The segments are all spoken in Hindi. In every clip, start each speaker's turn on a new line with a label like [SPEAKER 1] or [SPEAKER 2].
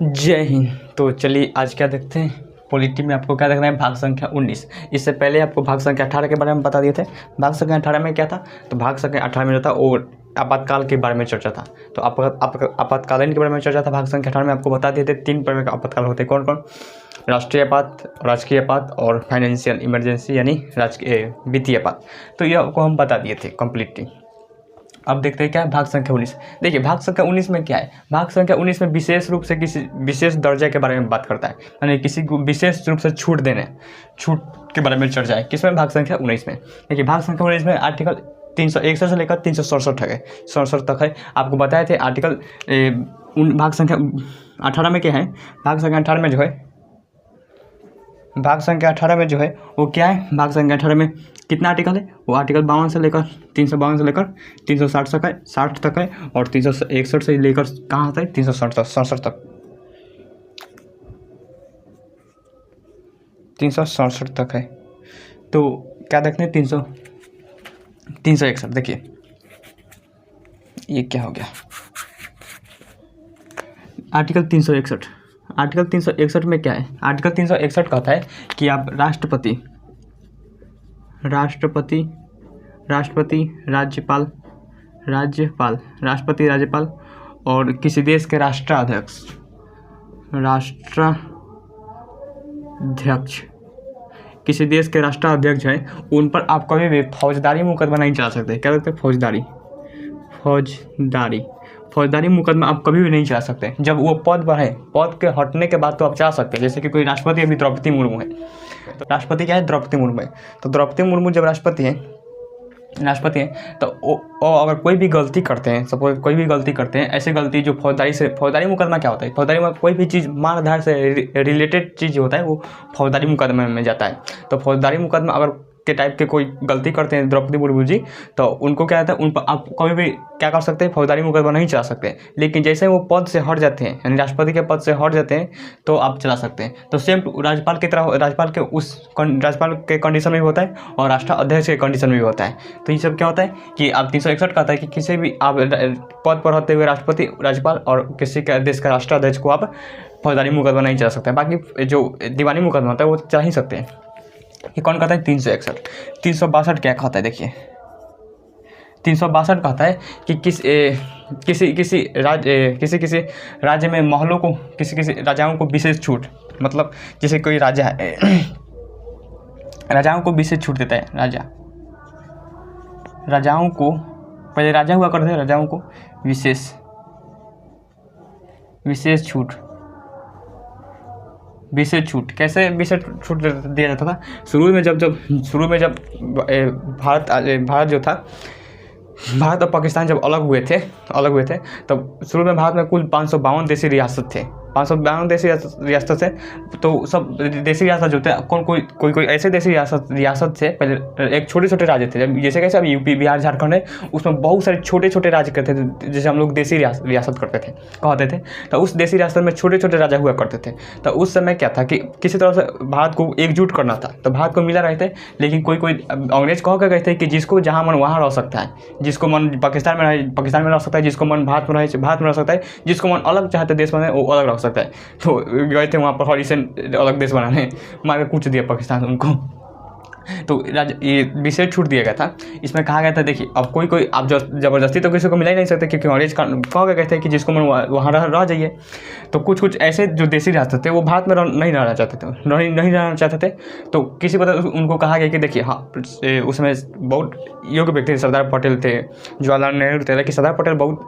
[SPEAKER 1] जय हिंद। तो चलिए आज क्या देखते हैं, पॉलिटी में आपको क्या देखना है, भाग संख्या 19। इससे पहले आपको भाग संख्या 18 के बारे में बता दिए थे। भाग संख्या 18 में क्या था, तो भाग संख्या 18 में जो था वो आपातकाल के बारे में चर्चा था। तो आपातकालीन के बारे में चर्चा था। भाग संख्या 18 में आपको बता दिए थे 3 प्रकार के आपातकाल होते हैं। कौन कौन? राष्ट्रीय आपात, राजकीय आपात और फाइनेंशियल इमरजेंसी यानी राजकीय वित्तीय आपात। तो ये आपको हम बता दिए थे कम्प्लीटली। अब देखते हैं क्या है भाग संख्या 19। देखिए भाग संख्या 19 में क्या है, भाग संख्या 19 में विशेष रूप से किसी विशेष दर्जे के बारे में बात करता है, यानी किसी को विशेष रूप से छूट देने, छूट के बारे में चर्चा है। किसमें? भाग संख्या 19 में। देखिए भाग संख्या 19 में आर्टिकल 361 से लेकर 367 है, 67 तक है। आपको बताए थे आर्टिकल भाग संख्या 18 में क्या है, भाग संख्या 18 में जो है, भाग संख्या 18 में जो है वो क्या है, भाग संख्या 18 में कितना आर्टिकल है, वो आर्टिकल 52 से लेकर 352 से लेकर 360 तक है, 60 तक है, और 361 से लेकर कहाँ तक, 367 तक, 367 तक है। तो क्या देखते हैं, 361। देखिए ये क्या हो गया, आर्टिकल 361। आर्टिकल 361 में क्या है, आर्टिकल 361 कहता है कि आप राष्ट्रपति, राज्यपाल, राष्ट्रपति, राज्यपाल और किसी देश के राष्ट्राध्यक्ष, किसी देश के राष्ट्राध्यक्ष हैं, उन पर आप कभी भी फौजदारी मुकदमा नहीं चला सकते। क्या कहते हैं? फौजदारी मुकदमा आप कभी भी नहीं चला सकते। जब वो पद पर है, पद के हटने के बाद तो आप चला सकते हैं। जैसे कि कोई राष्ट्रपति अभी द्रौपदी मुर्मू है, तो राष्ट्रपति क्या है, द्रौपदी मुर्मू है। तो द्रौपदी मुर्मू जब राष्ट्रपति हैं, तो वो अगर कोई भी गलती करते हैं, सपोज कोई भी गलती करते हैं, ऐसी गलती जो फौजदारी मुकदमा क्या होता है, फौजदारी में कोई भी चीज़ मानधार से रिलेटेड चीज़ होता है वो फौजदारी मुकदमे में जाता है। तो फौजदारी मुकदमा अगर के टाइप के कोई गलती करते हैं द्रौपदी मुर्मू जी, तो उनको क्या होता है, उन पर आप कभी भी क्या कर सकते हैं, फौजदारी मुकदमा नहीं चला सकते। लेकिन जैसे वो पद से हट जाते हैं, यानी राष्ट्रपति के पद से हट जाते हैं, तो आप चला सकते हैं। तो सेम राज्यपाल की तरह, राज्यपाल के कंडीशन में भी होता है और राष्ट्राध्यक्ष के कंडीशन में भी होता है। तो ये सब क्या होता है कि आप 361 कहता है कि किसी भी आप पद पर होते हुए राष्ट्रपति, राज्यपाल और किसी के देश का राष्ट्राध्यक्ष को आप फौजदारी मुकदमा नहीं चला सकते। बाकी जो दीवानी मुकदमा होता है वो चला ही सकते हैं। ये कौन कहता है? 361। 362 क्या कहता है? देखिए 362 कहता है कि किसी राज्य में महलों को, किसी राजाओं को विशेष छूट, मतलब जैसे कोई राजा है, राजाओं को विशेष छूट देता है। राजाओं को, पहले राजा हुआ करते थे, राजाओं को विशेष छूट कैसे विशेष छूट दिया जाता था? शुरू में जब भारत जो था, भारत और पाकिस्तान जब अलग हुए थे, तब शुरू में भारत में कुल 552 देशी रियासत थे। 552 देशी रियासत थे। तो सब देशी रियासत जो थे, कोई ऐसे देशी रियासत थे, पहले एक छोटे राज्य थे। जैसे कैसे अब यूपी, बिहार, झारखंड है, उसमें बहुत सारे छोटे राज्य करते थे, जैसे हम लोग देशी रियासत कहते थे। तो उस देशी रियासत में छोटे राजा हुआ करते थे। तो उस समय क्या था कि किसी तरह से भारत को एकजुट करना था, तो भारत को मिला रहे थे। लेकिन कोई अंग्रेज कह के गए थे कि जिसको जहाँ मन वहाँ रह सकता है, जिसको मन पाकिस्तान में रह सकता है, जिसको मन भारत में रह सकता है, जिसको मन अलग चाहते देश बने वो अलग रह सकता है। तो गए थे वहाँ पर हॉरिसन अलग देश बनाने, मार के कूच दिया पाकिस्तान उनको। तो ये विशेष छूट दिया गया था। इसमें कहा गया था, देखिए अब कोई आप जबरदस्ती तो किसी को मिला ही नहीं सकते, क्योंकि अंग्रेज कह के कहते हैं कि जिसको मन वहाँ रह जाइए। तो कुछ ऐसे जो देशी रियासत थे वो भारत में नहीं रहना चाहते थे। तो किसी पता उनको कहा गया कि देखिए, हाँ उसमें बहुत योग्य व्यक्ति थे, सरदार पटेल थे, जवाहरलाल नेहरू थे, लेकिन सरदार पटेल बहुत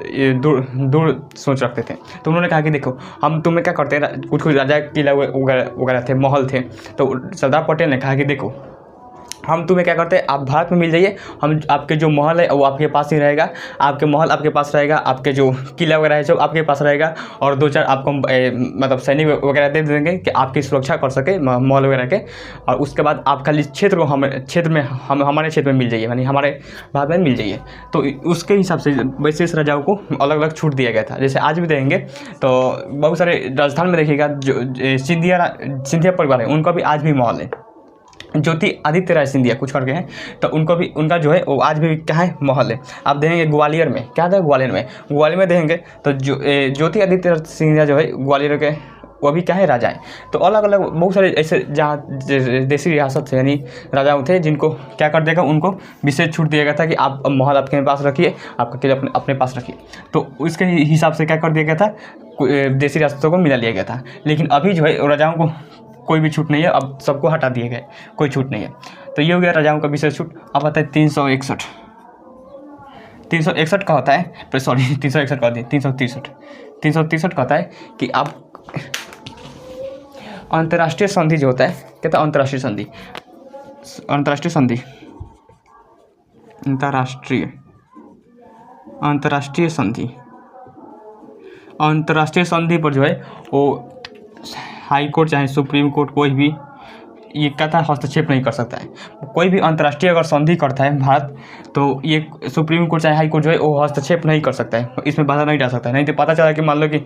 [SPEAKER 1] दूर सोच रखते थे। तो उन्होंने कहा कि देखो हम तुम्हें क्या करते हैं, कुछ राजा किला वगैरह थे, महल थे। तो सरदार पटेल ने कहा कि देखो हम तुम्हें क्या करते हैं, आप भारत में मिल जाइए, हम आपके जो महल है वो आपके पास ही रहेगा, आपके महल आपके पास रहेगा, आपके जो किला वगैरह है जो आपके पास रहेगा, और 2-4 आपको मतलब सैनिक वगैरह दे देंगे कि आपकी सुरक्षा कर सके महल वगैरह के। और उसके बाद आप खाली हमारे क्षेत्र में मिल जाइए, यानी हमारे भारत में मिल जाइए। तो उसके हिसाब से विशेष राजाओं को अलग अलग छूट दिया गया था। जैसे आज भी देंगे तो बहुत सारे राजस्थान में देखिएगा जो सिंधिया परिवार है, उनका भी आज भी महल है। ज्योति आदित्य राय सिंधिया कुछ करके हैं, तो उनको भी, उनका जो है वो आज भी क्या है, महल है। आप देखेंगे ग्वालियर में, क्या था ग्वालियर में देखेंगे तो ज्योति आदित्य सिंधिया जो है ग्वालियर के वो भी क्या है, राजा है। तो अलग अलग बहुत सारे ऐसे जहाँ देसी रियासत थे यानी राजाओं थे जिनको क्या कर देगा, उनको विशेष छूट दिया गया था कि आप महल आपके पास रखिए, आपका किला अपने पास रखिए। तो उसके हिसाब से क्या कर दिया गया था, देसी रियासतों को मिला लिया गया था। लेकिन अभी जो है राजाओं को कोई भी छूट नहीं है, अब सबको हटा दिए गए, कोई छूट नहीं है। तो ये हो गया राजाओं का विशेष छूट। अब आता है 361 का होता है, सॉरी 361 का, 363 का होता है कि आप अंतर्राष्ट्रीय संधि जो होता है, कहता है अंतर्राष्ट्रीय संधि पर जो है वो हाई कोर्ट चाहे सुप्रीम कोर्ट कोई भी ये कहता है हस्तक्षेप नहीं कर सकता है। कोई भी अंतर्राष्ट्रीय अगर संधि करता है भारत, तो ये सुप्रीम कोर्ट चाहे हाई कोर्ट जो है वो हस्तक्षेप नहीं कर सकता है, इसमें बाधा नहीं डाल सकता है। नहीं तो पता चला कि मान लो कि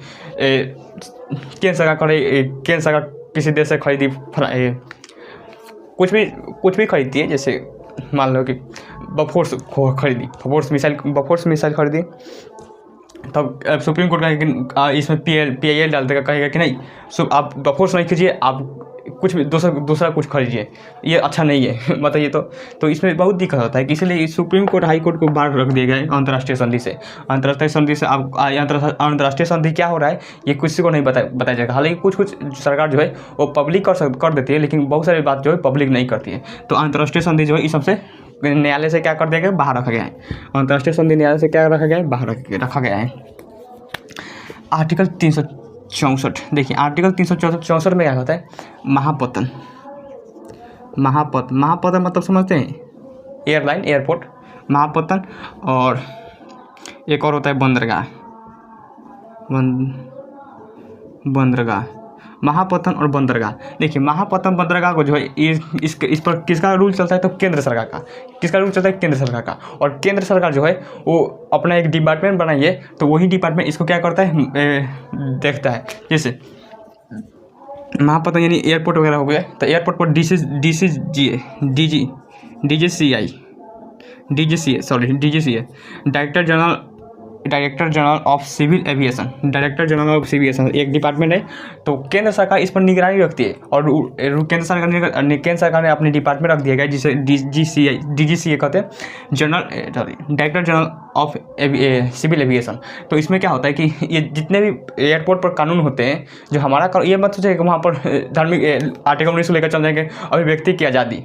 [SPEAKER 1] केंद्र सरकार किसी देश से खरीदी कुछ भी खरीदती है, जैसे मान लो कि बफोर्स मिसाइल खरीदी, तब सुप्रीम कोर्ट कहेगा कि इसमें PIL डाल देगा, कहेगा कि नहीं आप बफोर्स नहीं कीजिए, आप कुछ भी दूसरा कुछ खरीदिए, ये अच्छा नहीं है मतलब ये तो इसमें बहुत दिक्कत होता है कि इसलिए सुप्रीम कोर्ट हाई कोर्ट को बाहर रख दिया गया है अंतर्राष्ट्रीय संधि से। अब अंतर्राष्ट्रीय संधि क्या हो रहा है ये किसी को नहीं बताया जाएगा। हालांकि कुछ सरकार जो है वो पब्लिक कर देती है, लेकिन बहुत सारी बात जो है पब्लिक नहीं करती है। तो अंतर्राष्ट्रीय संधि जो है इस सबसे न्यायालय से क्या कर दिया गया, बाहर रखा गया है। अंतर्राष्ट्रीय संधि न्यायालय से क्या रखा गया है, बाहर रखा गया है। आर्टिकल 364 देखिए, आर्टिकल 364 में क्या होता है, महापतन मतलब समझते हैं, एयरलाइन एयरपोर्ट महापतन, और एक और होता है बंदरगाह महापतन और बंदरगाह। देखिए महापतन बंदरगाह को जो है इस पर किसका रूल चलता है, तो केंद्र सरकार का। किसका रूल चलता है, केंद्र सरकार का। और केंद्र सरकार जो है वो अपना एक डिपार्टमेंट बनाई है, तो वही डिपार्टमेंट इसको क्या करता है, देखता है। जैसे महापतन यानी एयरपोर्ट वगैरह हो गया, तो एयरपोर्ट पर DGCA director general of civil aviation एक डिपार्टमेंट है। तो केंद्र सरकार इस पर निगरानी रखती है, और केंद्र सरकार ने अपने डिपार्टमेंट रख दिया गया जिसे DGCA कहते हैं, director general of civil aviation. तो इसमें क्या होता है कि ये जितने भी एयरपोर्ट पर कानून होते हैं, जो हमारा ये मत सोचिए कि वहाँ पर धार्मिक आर्टिकल 19 लेकर चल जाएंगे, अभिव्यक्ति की आज़ादी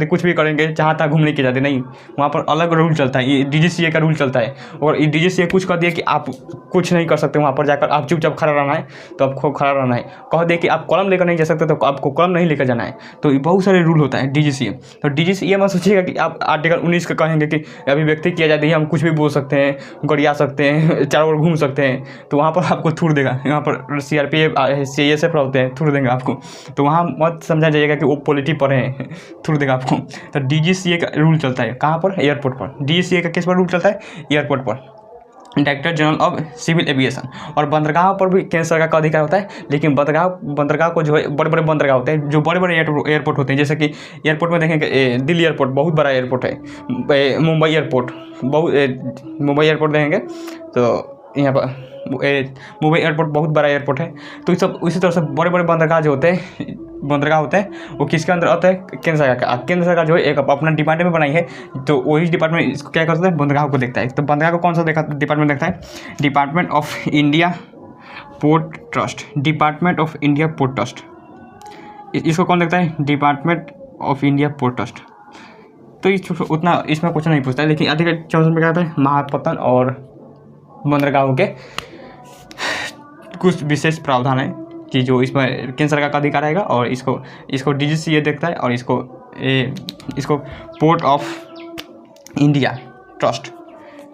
[SPEAKER 1] कुछ भी करेंगे, जहाँ तक घूमने की आज़ादी नहीं, वहाँ पर अलग रूल चलता है। ये DGCA का रूल चलता है, और DGCA कुछ कह दिया कि आप कुछ नहीं कर सकते, वहाँ पर जाकर आप चुपचाप खड़ा रहना है, तो आपको खड़ा रहना है। कह दे कि आप कलम लेकर नहीं जा सकते, तो आपको कलम नहीं लेकर जाना है। तो बहुत सारे रूल होता है DGCA। तो DGCA मत सोचिएगा कि आप आर्टिकल 19 का कहेंगे कि अभिव्यक्ति की आज़ादी है, हम कुछ भी बोल सकते हैं, गरिया सकते हैं, चारों ओर घूम सकते हैं, तो वहाँ पर आपको थूड़ देगा। यहाँ पर CRPF CISF होते हैं, थूड़ देंगे आपको। तो वहाँ मत समझा जाइएगा कि वो पॉलिटिक्स पर हैं, थूड़ देगा आपको। तो DGCA का रूल चलता है कहाँ पर, एयरपोर्ट पर। DGCA का किस पर रूल चलता है, एयरपोर्ट पर, director general of civil aviation. और बंदरगाह पर भी केंद्र सरकार का अधिकार होता है, लेकिन बंदरगाह को जो है बड़े बड़े बंदरगाह होते हैं, जो बड़े बड़े एयरपोर्ट होते हैं। जैसे कि एयरपोर्ट में देखेंगे दिल्ली एयरपोर्ट बहुत बड़ा एयरपोर्ट है, मुंबई एयरपोर्ट देखेंगे तो यहाँ पर मुंबई एयरपोर्ट बहुत बड़ा एयरपोर्ट है। तो इस सब इसी तरह से बड़े बड़े बंदरगाह होते हैं वो किसके अंदर आता है, केंद्र सरकार का। केंद्र सरकार जो है एक अपना डिपार्टमेंट बनाई है, तो वही डिपार्टमेंट इसको क्या करता है, बंदरगाह को देखता है। तो बंदरगाह को कौन सा डिपार्टमेंट देखता है, department of India port trust. इसको कौन देखता है, department of India port trust. तो उतना इसमें कुछ नहीं पूछता है, लेकिन आर्टिकल 64 में क्या आता है, महापतन और बंदरगाहों के कुछ विशेष प्रावधान है कि जो इसमें केंद्र सरकार का अधिकार रहेगा, और इसको DGCA देखता है, और इसको पोर्ट ऑफ इंडिया ट्रस्ट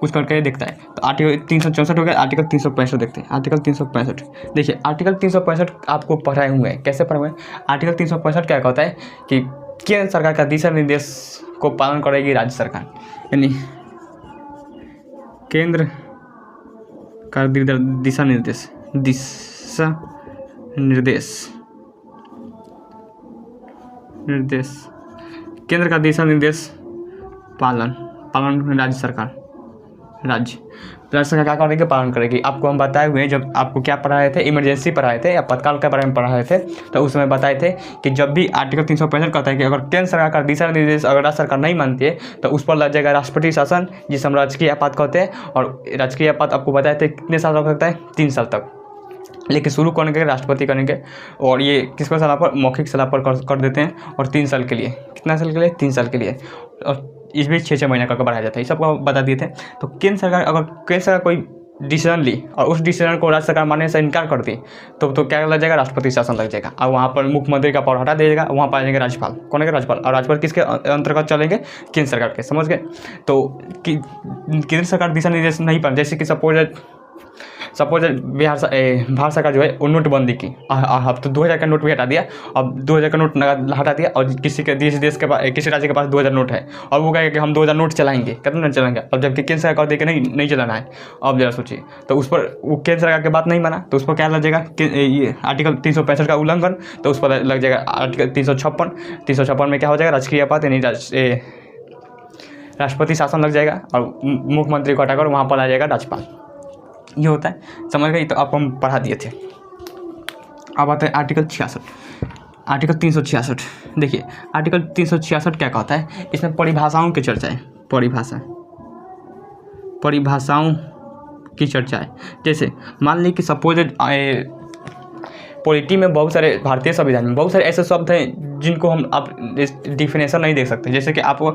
[SPEAKER 1] कुछ करके देखता है। तो आर्टिकल 364 हो गया। आर्टिकल 365 देखते हैं। आर्टिकल 365 देखिए, आर्टिकल 365 आपको पढ़ाए हुए हैं, कैसे पढ़े हुए हैं। आर्टिकल 365 क्या कहता है कि केंद्र सरकार का दिशा निर्देश को पालन करेगी राज्य सरकार, यानी केंद्र का दिशा निर्देश केंद्र का दिशा निर्देश पालन राज्य सरकार क्या करेगी, पालन करेगी। आपको हम बताए हुए हैं, जब आपको क्या पढ़ाए थे, इमरजेंसी पढ़ाए थे या तत्काल के बारे में पढ़ाए थे, तो उस समय बताए थे कि जब भी आर्टिकल 365 कहता है कि अगर केंद्र सरकार का दिशा निर्देश अगर राज्य सरकार नहीं मानती है तो उस पर लग जाएगा राष्ट्रपति शासन, जिसे हम राजकीय आपात कहते हैं। और राजकीय आपात आपको बताए थे कितने साल रख सकता है, 3 साल तक, लेकिन शुरू कौन करेंगे, राष्ट्रपति करेंगे। और ये किसको सलाह पर, मौखिक सलाह पर कर देते हैं। और 3 साल के लिए, कितना साल के लिए, 3 साल के लिए। और इसमें 6-6 महीने करके बढ़ाया जाता है। ये सबको बता दिए थे। तो केंद्र सरकार, अगर केंद्र सरकार कोई डिसीजन ली और उस डिसीजन को राज्य सरकार मानने से इनकार कर दी तो क्या लग जाएगा, राष्ट्रपति शासन लग जाएगा। और वहाँ पर मुख्यमंत्री का पावर हटा देगा, वहाँ पर आ जाएंगे राज्यपाल। कौन है, राज्यपाल। और राज्यपाल किसके अंतर्गत चलेंगे, केंद्र सरकार के। समझ गए। तो केंद्र सरकार दिशा निर्देश नहीं पाए, जैसे कि सपोज भारत सरकार जो है वो नोटबंदी की, अब तो 2000 का नोट भी हटा दिया। अब 2000 का नोट हटा दिया और किसी देश के पास, किसी राज्य के पास 2000 नोट है और वो कहेगा कि हम 2000 नोट चलाएंगे, कितना नोट चलाएंगे। अब जबकि केंद्र सरकार देखे नहीं चलाना है। अब जरा सोचिए, तो उस पर वो केंद्र सरकार की बात नहीं माना तो उस पर क्या लग जाएगा, ये आर्टिकल 365 का उल्लंघन। तो उस पर लग जाएगा आर्टिकल 356 में क्या हो जाएगा, राजकीय आपात यानी राष्ट्रपति शासन लग जाएगा। और मुख्यमंत्री को हटाकर वहाँ पर आ जाएगा राज्यपाल। ये होता है, समझ गए। तो आपको हम पढ़ा दिए थे। अब आते हैं आर्टिकल 66, आर्टिकल 366। देखिए आर्टिकल 366 क्या कहता है, इसमें परिभाषाओं की चर्चा है। परिभाषाओं की चर्चा है। जैसे मान ली कि सपोज पॉलिटी में बहुत सारे, भारतीय संविधान में बहुत सारे ऐसे शब्द हैं जिनको हम आप डिफिनेशन नहीं देख सकते। जैसे कि आपको,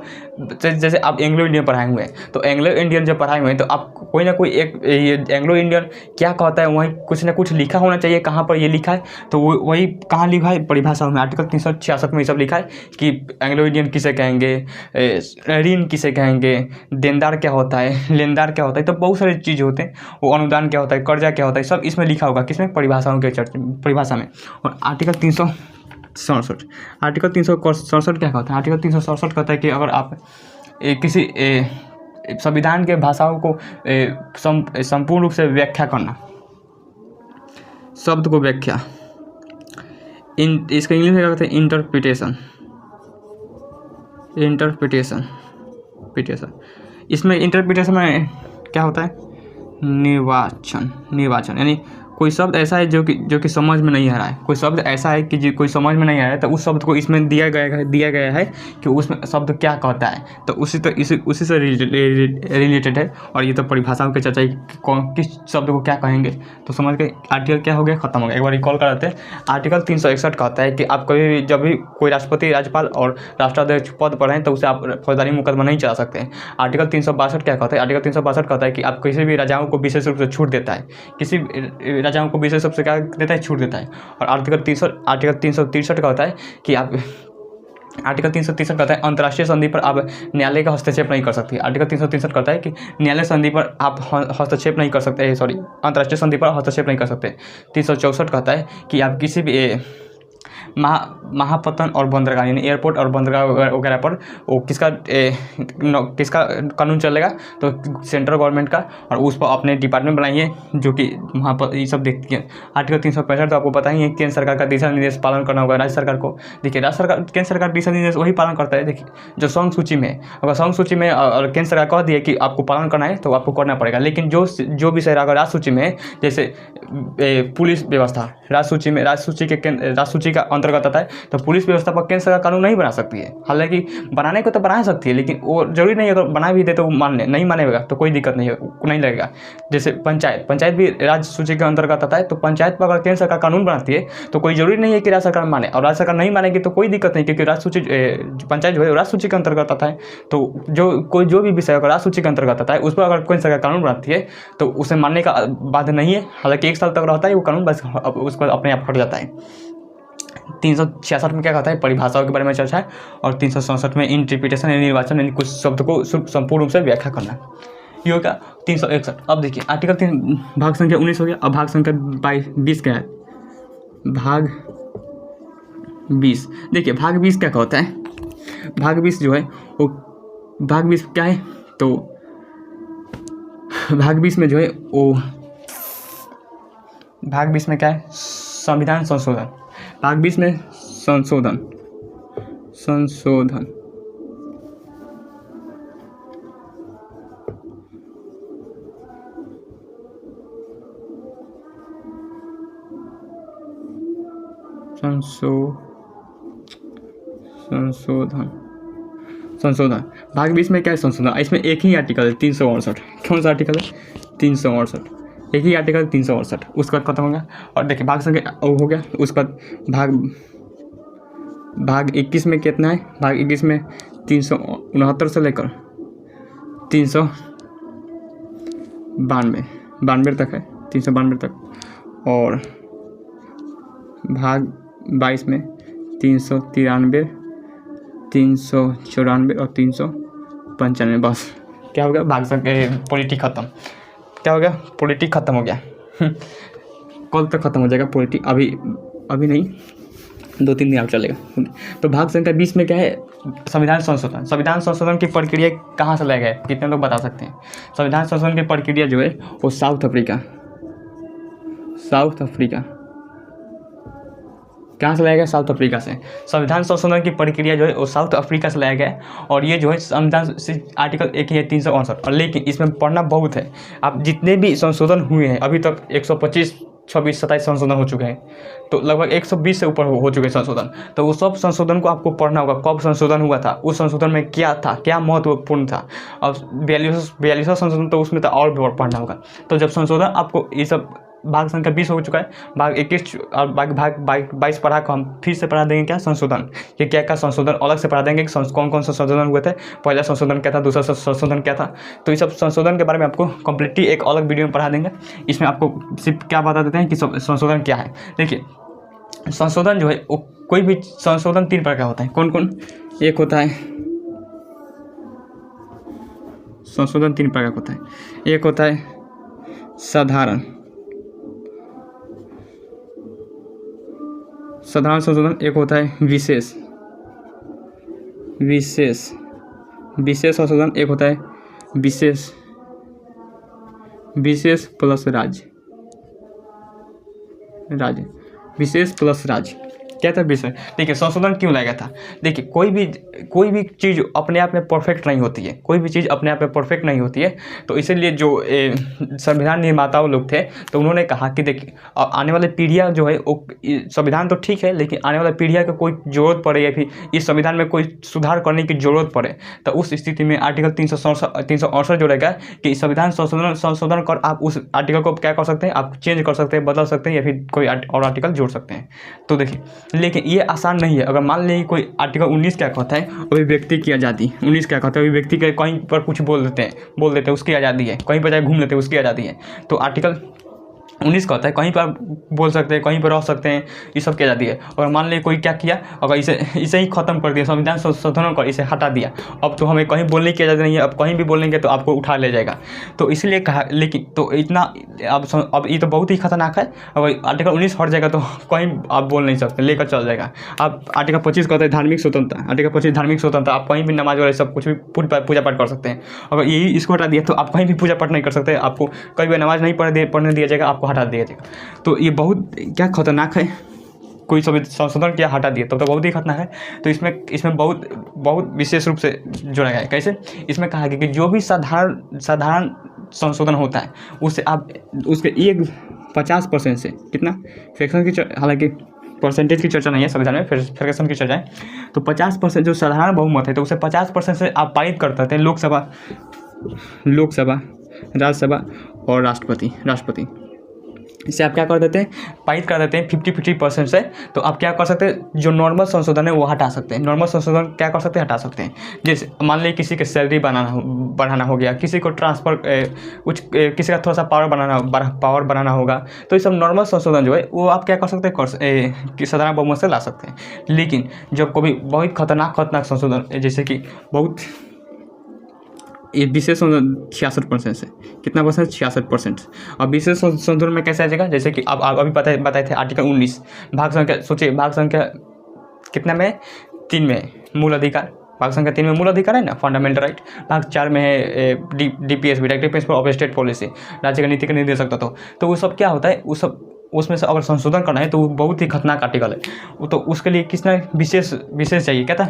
[SPEAKER 1] जैसे आप एंग्लो इंडियन पढ़ाए हुए हैं, तो एंग्लो इंडियन जब पढ़ाए हुए हैं तो आप कोई ना कोई एक ये एंग्लो इंडियन क्या कहता है वहीं कुछ ना कुछ लिखा होना चाहिए। कहाँ पर ये लिखा है, तो वही कहाँ लिखा है, परिभाषा में आर्टिकल 366 में ये सब लिखा है कि एंग्लो इंडियन किसे कहेंगे, ऋण किसे कहेंगे, देनदार क्या होता है, लेनदार क्या होता है। तो बहुत सारे चीज़ होते हैं, वो अनुदान क्या होता है, कर्जा क्या होता है, सब इसमें लिखा होगा। किसमें, परिभाषाओं के परिभाषा में। और आर्टिकल 367 क्या कहता है, आर्टिकल 367 कहता है कि अगर आप किसी संविधान के भाषाओं को संपूर्ण रूप से व्याख्या करना, शब्द को व्याख्या, इसका इंग्लिश में क्या कहते हैं, इंटरप्रिटेशन। इसमें इंटरप्रिटेशन में क्या होता है, निर्वाचन यानी कोई शब्द ऐसा है जो कि समझ में नहीं आ रहा है। कोई शब्द ऐसा है कि कोई समझ में नहीं आ रहा है, तो उस शब्द को इसमें दिया गया है कि उसमें शब्द क्या कहता है। तो उसी से रिलेटेड है। और ये तो परिभाषाओं की चर्चा किस शब्द को क्या कहेंगे। तो समझ के आर्टिकल क्या हो गया, खत्म हो गया। एक बार रिकॉल कराते हैं। आर्टिकल 361 कहता है कि आप कभी भी, जब भी कोई राष्ट्रपति, राज्यपाल और राष्ट्राध्यक्ष पद पर हैं तो उसे आप फौजदारी मुकदमा नहीं चला सकते हैं। आर्टिकल 362 क्या कहता है, आर्टिकल 362 कहता है कि आप किसी भी राजाओं को विशेष रूप से छूट देता है, किसी राजाओं को विशेष रूप से क्या देता है, छूट देता है। और आर्टिकल 363 का होता है कि आप, आर्टिकल 363 कहता है अंतर्राष्ट्रीय संधि पर आप न्यायालय का हस्तक्षेप नहीं कर सकते। आर्टिकल 363 कहता है कि न्यायालय संधि पर आप हस्तक्षेप नहीं कर सकते, अंतर्राष्ट्रीय संधि पर हस्तक्षेप नहीं कर सकते। 364 कहता है कि आप किसी भी महापत्तन और बंदरगाह यानी एयरपोर्ट और बंदरगाह वगैरह पर वो किसका कानून चलेगा, तो सेंट्रल गवर्नमेंट का। और उस पर अपने डिपार्टमेंट बनाइए जो कि वहाँ पर ये सब देखती है। आर्टिकल 365 तो आपको पता ही है, केंद्र सरकार का दिशा निर्देश पालन करना होगा राज्य सरकार को। देखिए केंद्र सरकार दिशा निर्देश वही पालन करता है। देखिए जो संघ सूची में, अगर संघ सूची में और केंद्र सरकार कह दिए कि आपको पालन करना है तो आपको करना पड़ेगा। लेकिन जो भी शहर अगर राज्य सूची में है, जैसे पुलिस व्यवस्था राज्य सूची का अंतर्गत आता है, तो पुलिस व्यवस्था पर केंद्र सरकार कानून नहीं बना सकती है। हालांकि बनाने को तो बना सकती है, लेकिन वो जरूरी नहीं, अगर बना भी दे तो नहीं मानेगा तो कोई दिक्कत नहीं लगेगा। जैसे पंचायत भी राज्य सूची के अंतर्गत आता है, तो पंचायत पर अगर केंद्र सरकार कानून बनाती है तो कोई जरूरी नहीं है कि राज्य सरकार माने, और राज्य सरकार नहीं मानेगी तो कोई दिक्कत नहीं, क्योंकि पंचायत जो है राज्य सूची के अंतर्गत आता है। तो जो भी विषय अगर राज्य सूची के अंतर्गत आता है उस पर अगर कोई सरकार कानून बनाती है तो उसे मानने का बाध्य नहीं है। हालांकि 1 साल तक रहता है वो कानून, बस उसको अपने आप हट जाता है। 366 में क्या कहता है, परिभाषाओं के बारे में चर्चा है। और 367 में इंटरप्रिटेशन यानी निर्वाचन यानी कुछ शब्द को संपूर्ण रूप से व्याख्या करना। ये होगा 361। अब देखिए आर्टिकल 3 भाग संख्या 19 हो गया। अब भाग संख्या 20 क्या है, भाग 20। देखिए भाग 20 क्या कहता है, भाग 20 जो है वो, भाग 20 क्या है, तो भाग 20 में जो है वो, भाग 20 में क्या है, संविधान संशोधन। भाग 20 में संशोधन संशोधन भाग 20 में क्या है? संशोधन। इसमें एक ही आर्टिकल है 368। कौन सा आर्टिकल है? 368। एक ही आर्टिकल 368। उसके बाद खत्म हो गया। और देखिए भाग संख्या हो गया। उसके बाद भाग 21 में कितना है? भाग 21 में 369 से लेकर 392 तक है, 392 तक। और भाग 22 में 393, 394 और 395। बस क्या हो गया? भाग संख्या पॉलिटी खत्म। क्या हो गया? पॉलिटी खत्म हो गया। कल तक खत्म हो जाएगा पॉलिटी, अभी नहीं, 2-3 दिन आप चलेगा। तो भाग संख्या 20 में क्या है? संविधान संशोधन। संविधान संशोधन की प्रक्रिया कहाँ से लगा है? कितने लोग बता सकते हैं? संविधान संशोधन की प्रक्रिया जो है वो साउथ अफ्रीका कहाँ से लाया गया? साउथ अफ्रीका से। संविधान संशोधन की प्रक्रिया जो है वो साउथ अफ्रीका से लाया गया है। और ये जो है संविधान से आर्टिकल एक ही है 368। और लेकिन इसमें पढ़ना बहुत है। आप जितने भी संशोधन हुए हैं अभी तक 125, 26, 27 संशोधन हो चुके हैं, तो लगभग 120 से ऊपर हो चुके हैं संशोधन। तो वो सब संशोधन को आपको पढ़ना होगा। कब संशोधन हुआ था, उस संशोधन में क्या था, क्या महत्वपूर्ण था। और 42वां संशोधन तो उसमें तो और पढ़ना होगा। तो जब संशोधन आपको ये सब भाग संख्या 20 हो चुका है, भाग 21 और भाग 22 पढ़ा को हम फिर से पढ़ा देंगे क्या? संशोधन। ये क्या संशोधन अलग से पढ़ा देंगे कि कौन कौन सा संशोधन हुए थे, पहला संशोधन क्या था, दूसरा संशोधन क्या था। तो ये सब संशोधन के बारे में आपको कम्प्लीटली एक अलग वीडियो में पढ़ा देंगे। इसमें आपको सिर्फ क्या बता देते हैं कि संशोधन क्या है। देखिए संशोधन जो है वो कोई भी संशोधन 3 प्रकार का होता है। कौन कौन? एक होता है संशोधन 3 प्रकार का होता है। एक होता है साधारण संशोधन, एक होता है विशेष संशोधन, एक होता है विशेष प्लस राज्य। विशेष प्लस राज्य क्या था? विषय। देखिए संशोधन क्यों लाया गया था? देखिए कोई भी चीज़ अपने आप में परफेक्ट नहीं होती है। तो इसीलिए जो संविधान निर्माताओं लोग थे तो उन्होंने कहा कि देखिए आने वाले पीढ़ियाँ जो है वो संविधान तो ठीक है, लेकिन आने वाले पीढ़ियाँ को कोई ज़रूरत पड़े या फिर इस संविधान में कोई सुधार करने की ज़रूरत पड़े, तो उस स्थिति में आर्टिकल 368 जो रहेगा कि संविधान संशोधन कर आप उस आर्टिकल को क्या कर सकते हैं? आप चेंज कर सकते हैं, बदल सकते हैं या फिर कोई और आर्टिकल जोड़ सकते हैं। तो देखिए लेकिन ये आसान नहीं है। अगर मान लीजिए कोई आर्टिकल 19 क्या कहता है? अभिव्यक्ति की आज़ादी। 19 क्या कहता है? अभिव्यक्ति के कहीं पर कुछ बोल देते हैं उसकी आज़ादी है, कहीं पर जाए घूम लेते हैं उसकी आज़ादी है। तो आर्टिकल 19 कहता है कहीं पर बोल सकते हैं, कहीं पर रह सकते हैं, ये सब की आज़ादी है। और मान लीजिए कोई क्या किया, अगर इसे ही खत्म कर दिया, संविधान संशोधन कर इसे हटा दिया, अब तो हमें कहीं बोलने की आज़ादी नहीं है, अब कहीं भी बोलेंगे तो आपको उठा ले जाएगा। तो इसलिए कहा, लेकिन तो इतना अब ये तो बहुत ही खतरनाक है। अगर आर्टिकल 19 हट जाएगा तो कहीं आप बोल नहीं सकते, लेकर चल जाएगा। अब आर्टिकल 25 कहता है धार्मिक स्वतंत्रता। आर्टिकल 25 धार्मिक स्वतंत्रता, आप कहीं भी नमाज वगैरह सब कुछ भी पूजा पाठ कर सकते हैं। अगर यही इसको हटा दिया तो आप कहीं भी पूजा पाठ नहीं कर सकते, आपको कहीं भी नमाज नहीं पढ़ने दिया जाएगा, आपको हटा दिया जाएगा। तो ये बहुत क्या खतरनाक है। कोई संशोधन किया हटा दिया तो बहुत ही खतरनाक है। तो इसमें बहुत विशेष रूप से जोड़ा गया है। कैसे? इसमें कहा गया कि जो भी साधारण संशोधन होता है उससे आप उसके 50% से कितना फ्रैक्शन की, हालांकि परसेंटेज की चर्चा नहीं है संविधान में, फ्रैक्शन की चर्चा है। तो 50% जो साधारण बहुमत है तो उसे 50% से आप पारित कर सकते हैं। लोकसभा, राज्यसभा और राष्ट्रपति इसे आप क्या कर देते हैं? पारित कर देते हैं 50% से। तो आप क्या कर सकते हैं? जो नॉर्मल संशोधन है वो हटा सकते हैं। नॉर्मल संशोधन क्या कर सकते हैं? हटा सकते हैं। जैसे मान लीजिए किसी की सैलरी बढ़ाना हो गया, किसी को ट्रांसफ़र किसी का थोड़ा सा पावर बनाना होगा, तो ये सब नॉर्मल संशोधन जो है वो आप क्या कर सकते हैं? साधारण बहुमत से ला सकते हैं। लेकिन जब कभी बहुत खतरनाक संशोधन, जैसे कि बहुत ये विशेष संशोधन 66% से कितना परसेंट? 66%। अब विशेष संशोधन में कैसे आ जाएगा? जैसे कि अब अभी बताए थे आर्टिकल 19 भाग संख्या, सोचिए भाग संख्या कितना में? 3 में मूल अधिकार। भाग संख्या 3 में मूल अधिकार है ना, फंडामेंटल राइट। भाग 4 में है DPSP, directive principle of state policy, राज्य का नीति का निर्देशक तत्व। तो वो सब क्या होता है? उसमें से अगर संशोधन करना है तो वो बहुत ही खतरनाक आर्टिकल है। तो उसके लिए किसने विशेष चाहिए? क्या था?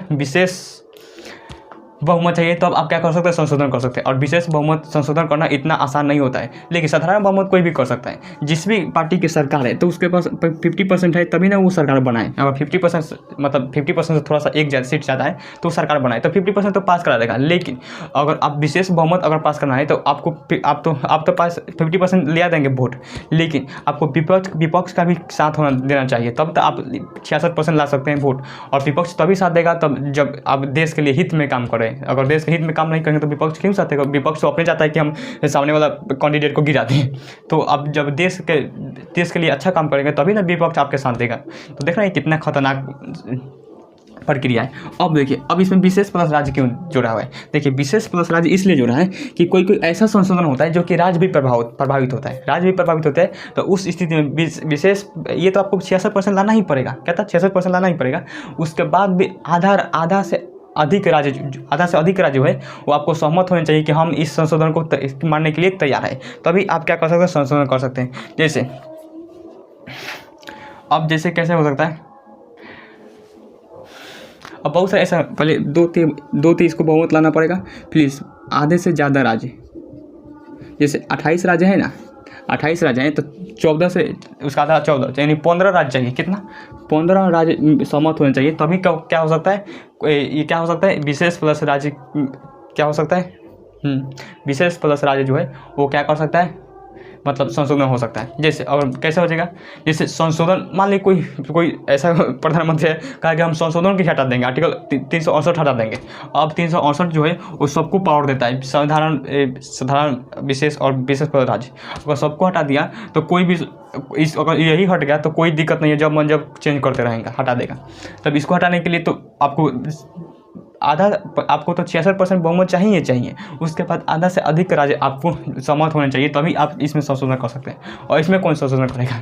[SPEAKER 1] बहुमत चाहिए तो अब आप क्या कर सकते हैं, संशोधन कर सकते हैं। और विशेष बहुमत संशोधन करना इतना आसान नहीं होता है, लेकिन साधारण बहुमत कोई भी कर सकता है। जिस भी पार्टी की सरकार है तो उसके पास 50% है तभी ना वो सरकार बनाए। अगर 50% मतलब 50% से थोड़ा सा एक सीट ज़्यादा है तो सरकार बनाए तो 50% तो पास करा देगा। लेकिन अगर आप विशेष बहुमत अगर पास करना है तो आप तो पास 50% ले आ देंगे वोट, लेकिन आपको विपक्ष का भी साथ होना देना चाहिए, तब तो आप 66% ला सकते हैं वोट। और विपक्ष तभी साथ देगा तब जब आप देश के लिए हित में काम करें। अगर देश के हित में काम नहीं करेंगे तो विपक्ष क्यों साथ देगा? विपक्ष तो अपने चाहता है कि हम सामने वाला कैंडिडेट को गिरा दें। तो अब जब देश के लिए अच्छा काम करेंगे तभी ना विपक्ष आपके साथ देगा। तो देख रहे हैं कितना खतरनाक प्रक्रिया है। अब देखिए, अब इसमें विशेष प्लस राज्य क्यों जोड़ा हुआ है? देखिए, विशेष प्लस राज्य इसलिए जोड़ा है कि कोई ऐसा संशोधन होता है जो कि राज्य भी प्रभावित होता है, राज्य भी प्रभावित होता है। तो उस स्थिति में विशेष ये तो आपको 66% लाना ही पड़ेगा। कहता 66% लाना ही पड़ेगा। उसके बाद भी आधा से अधिक राज्य है वो आपको सहमत होने चाहिए कि हम इस संशोधन को मानने के लिए तैयार है, तभी आप क्या कर सकते हैं, संशोधन कर सकते हैं। जैसे कैसे हो सकता है? अब बहुत सारे ऐसा, पहले दो थे इसको बहुमत लाना पड़ेगा, प्लीज़ आधे से ज़्यादा राज्य, जैसे 28 राज्य है ना, 28 राज्य हैं तो 14 से उसका आधा 14 यानी 15 राज्य चाहिए। कितना? 15 राज्य सहमत होने चाहिए, तभी क्या हो सकता है, ये क्या हो सकता है, विशेष प्लस राज्य क्या हो सकता है, विशेष प्लस राज्य जो है वो क्या कर सकता है, मतलब संशोधन हो सकता है। जैसे और कैसे हो जाएगा? जैसे संशोधन, मान ली कोई ऐसा प्रधानमंत्री है कहा कि हम संशोधन की हटा देंगे, आर्टिकल 368 हटा देंगे। अब 368 जो है वो सबको पावर देता है, साधारण विशेष और विशेष प्लस राज्य। अगर सबको हटा दिया तो कोई भी अगर यही हट गया तो कोई दिक्कत नहीं है, जब मन जब चेंज करते रहेंगे, हटा देगा। तब इसको हटाने के लिए तो आपको तो 66% बहुमत चाहिए। उसके बाद आधा से अधिक राज्य आपको सहमत होने चाहिए, तभी आप इसमें संशोधन कर सकते हैं। और इसमें कौन संशोधन करेगा?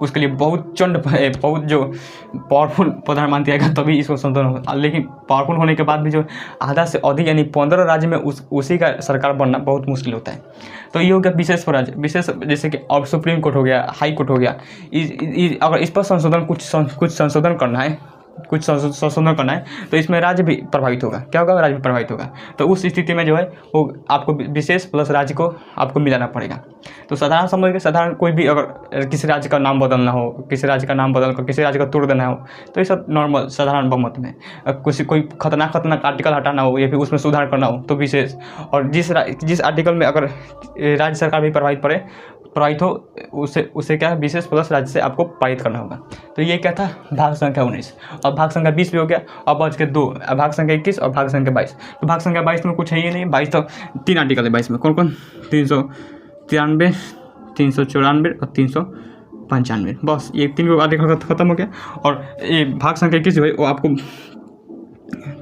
[SPEAKER 1] उसके लिए बहुत जो पावरफुल प्रधानमंत्री आएगा तभी इसको संशोधन होगा। लेकिन पावरफुल होने के बाद भी जो आधा से अधिक यानी 15 राज्य में उसी का सरकार बनना बहुत मुश्किल होता है। तो ये हो गया विशेष राज्य। विशेष जैसे कि अब सुप्रीम कोर्ट हो गया, हाई कोर्ट हो गया, अगर इस पर संशोधन कुछ संशोधन करना है, कुछ संशोधन करना है तो इसमें राज्य भी प्रभावित होगा। क्या होगा? राज्य भी प्रभावित होगा। तो उस स्थिति में जो है वो आपको विशेष प्लस राज्य को आपको मिलाना पड़ेगा। तो साधारण कोई भी अगर किसी राज्य का नाम बदलना हो, किसी राज्य का नाम बदल कर किसी राज्य का तोड़ देना हो, तो ये सब नॉर्मल साधारण बहुमत में। कोई खतरनाक आर्टिकल हटाना हो या फिर उसमें सुधार करना हो तो विशेष। और जिस आर्टिकल में अगर राज्य सरकार भी प्रभावित हो उसे क्या है, विशेष प्लस राज्य से आपको पारित करना होगा। तो ये क्या था, भाग संख्या 19। अब भाग संख्या 20 भी हो गया। अब बच के 2, भाग संख्या 21 और भाग संख्या 22। तो भाग संख्या 22 में कुछ है ही नहीं। 22 तो 3 आर्टिकल है। 22 में कौन 393, 394 और 395, बस ये 3 आर्टिकल खत्म हो गया। और ये भाग संख्या 21 जो है वो आपको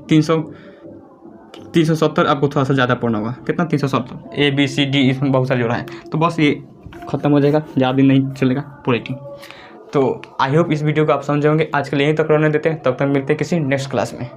[SPEAKER 1] 370 आपको थोड़ा सा ज़्यादा पढ़ना होगा। कितना? 370। ABCD इसमें बहुत सारे जोड़ा है। तो बस ये ख़त्म हो जाएगा, ज़्यादा दिन नहीं चलेगा पॉलिटी। तो आई होप इस वीडियो को आप समझे होंगे। आज के लिए यहीं तक रहने देते हैं, तब तक मिलते हैं किसी नेक्स्ट क्लास में।